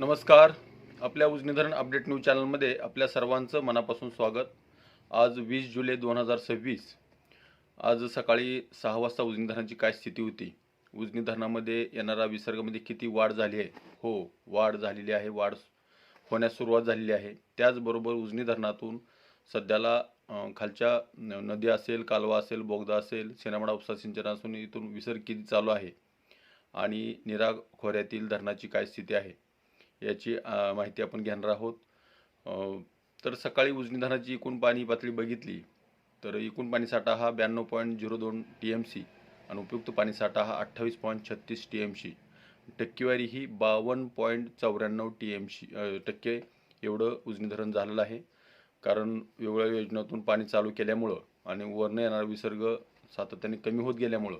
नमस्कार. आपल्या उजनी धरण अपडेट न्यूज चॅनलमध्ये आपल्या सर्वांचं मनापासून स्वागत. आज 20 जुलै 2026. आज सकाळी 6 वाजता उजनी धरणाची काय स्थिती होती, उजनी धरणामध्ये येणारा विसर्गामध्ये किती वाढ झाली आहे? हो, वाढ झालेली आहे. वाढ होण्यास सुरुवात झालेली आहे. त्याचबरोबर उजनी धरणातून सध्याला खालच्या नदी असेल, कालवा असेल, बोगदा असेल, सिनामडा उपसा सिंचन असून इथून विसर्ग किती चालू आहे आणि नीरा खोऱ्यातील धरणाची काय स्थिती आहे याची माहिती आपण घेणार आहोत. तर सकाळी उजनी धरणाची एकूण पाणी पातळी बघितली तर एकूण पाणीसाठा हा 92.02 TMC आणि उपयुक्त पाणीसाठा हा 28.36 TMC. टक्केवारी ही 52.94 टक्के एवढं उजनी धरण झालेलं आहे. कारण वेगवेगळ्या योजनातून पाणी चालू केल्यामुळं आणि वरनं येणारा विसर्ग सातत्याने कमी होत गेल्यामुळं,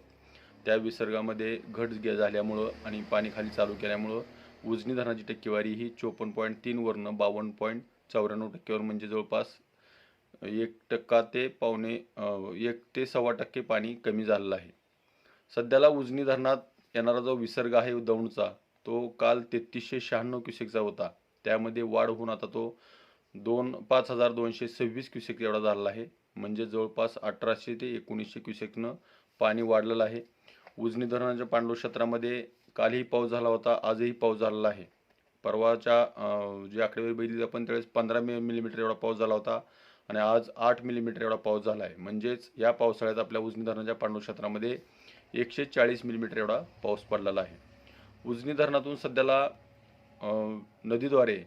त्या विसर्गामध्ये घट झाल्यामुळं आणि पाणी खाली चालू केल्यामुळं उजनी धरणाची टक्केवारी ही 54.3 वरनं 52.94 टक्क्यावर, म्हणजे जवळपास 1% ते 1 ते 1.25% पाणी कमी झालेलं आहे. सध्याला उजनी धरणात येणारा जो विसर्ग आहे दौंडचा, तो काल 3396 क्युसेकचा होता. त्यामध्ये वाढ होऊन आता तो 5226 क्युसेक एवढा झालेला आहे. म्हणजे जवळपास 1800 ते 1900 क्युसेकनं पाणी वाढलेलं आहे. उजनी धरणाच्या पाणलोट क्षेत्रामध्ये कालही पाऊस झाला होता, आजही पाऊस झालेला आहे. परवाच्या जी आकडेवारी बघितली आपण त्यावेळेस 15 मिलीमीटर एवढा पाऊस झाला होता आणि आज 8 मिलीमीटर एवढा पाऊस झाला आहे. म्हणजेच या पावसाळ्यात आपल्या उजनी धरणाच्या पाणलोट क्षेत्रामध्ये 140 मिलीमीटर एवढा पाऊस पडलेला आहे. उजनी धरणातून सध्याला नदीद्वारे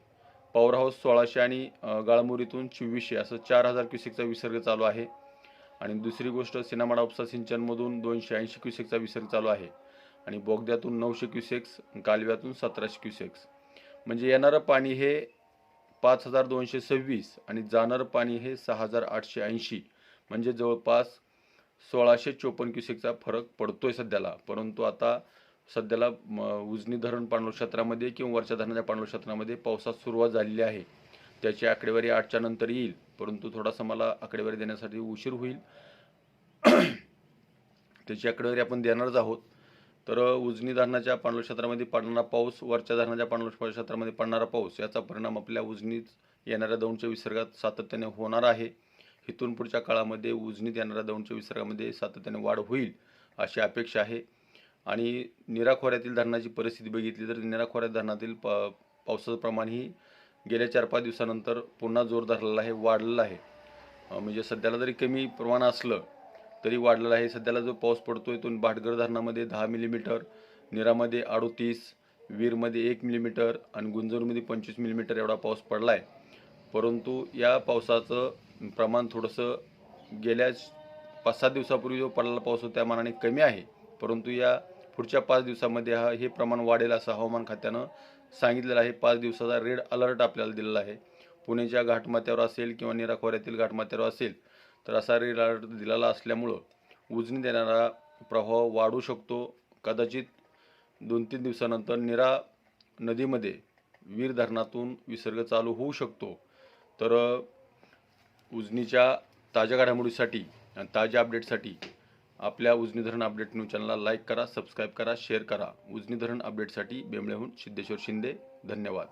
पॉवर हाऊस 1600 आणि गाळमुरीतून 2400 असं 4000 क्युसेकचा विसर्ग चालू आहे. आणि दुसरी गोष्ट, सिनामडा उपसा सिंचनमधून 280 क्युसेकचा विसर्ग चालू आहे आणि बोगद्यातून 900 क्युसेक्स, कालव्यातून 1700 क्युसेक्स. म्हणजे येणारं पाणी हे 5226 आणि जाणारं पाणी हे 6880, म्हणजे जवळपास 1654 क्युसेकचा फरक पडतोय सध्याला. परंतु आता सध्याला उजनी धरण पाणलोट क्षेत्रामध्ये किंवा वरच्या धरणाच्या पाणलोट क्षेत्रामध्ये पावसास सुरुवात झालेली आहे. त्याची आकडेवारी 8च्या नंतर येईल, परंतु थोडासा मला आकडेवारी देण्यासाठी उशीर होईल. त्याची आकडेवारी आपण देणारच आहोत. तर उजनी धरणाच्या पाणलोट क्षेत्रामध्ये पडणारा पाऊस, वरच्या धरणाच्या पाणलोट क्षेत्रामध्ये पडणारा पाऊस याचा परिणाम आपल्या उजनीत येणाऱ्या दौंडच्या विसर्गात सातत्याने होणार आहे. इथून पुढच्या काळामध्ये उजनीत येणाऱ्या दौंडच्या विसर्गामध्ये सातत्याने वाढ होईल अशी अपेक्षा आहे. आणि नीरा खोऱ्यातील धरणाची परिस्थिती बघितली तर नीरा खोऱ्यात धरणातील पावसाचं प्रमाणही गेल्या 4-5 दिवसानंतर पुन्हा जोर धरलेला आहे, वाढलेलं आहे. म्हणजे सध्याला जरी कमी प्रमाण असलं तरी वाढलेला आहे. सध्याला जो पाऊस पडतोय तो भाटघर धरणामध्ये 10 मिलीमीटर, नीरामध्ये 38, वीरमध्ये 1 मिलीमीटर आणि गुंजवणमध्ये 25 मिलीमीटर एवढा पाऊस पडला आहे. परंतु या पावसाचं प्रमाण थोडंसं गेल्या 5-7 दिवसापूर्वी जो पडलेला पाऊस होता त्या मानाने कमी आहे. परंतु या पुढच्या 5 दिवसामध्ये हे प्रमाण वाढेल असं हवामान खात्यानं सांगितलेलं आहे. 5 दिवसाचा रेड अलर्ट आपल्याला दिलेला आहे. पुण्याच्या घाटमाथ्यावर असेल किंवा नीरा खोऱ्यातील घाटमाथ्यावर असेल तर असा रेड अलर्ट दिलेला असल्यामुळं उजनीत येणारा प्रवाह वाढू शकतो. कदाचित 2-3 दिवसानंतर नीरा नदीमध्ये वीर धरणातून विसर्ग चालू होऊ शकतो. तर उजनीच्या ताज्या घडामोडीसाठी आणि ताज्या अपडेटसाठी आपल्या उजनी धरण अपडेट न्यूज चॅनलला लाईक करा, सबस्क्राईब करा, शेअर करा. उजनी धरण अपडेटसाठी बेंबळेहून सिद्धेश्वर शिंदे. धन्यवाद.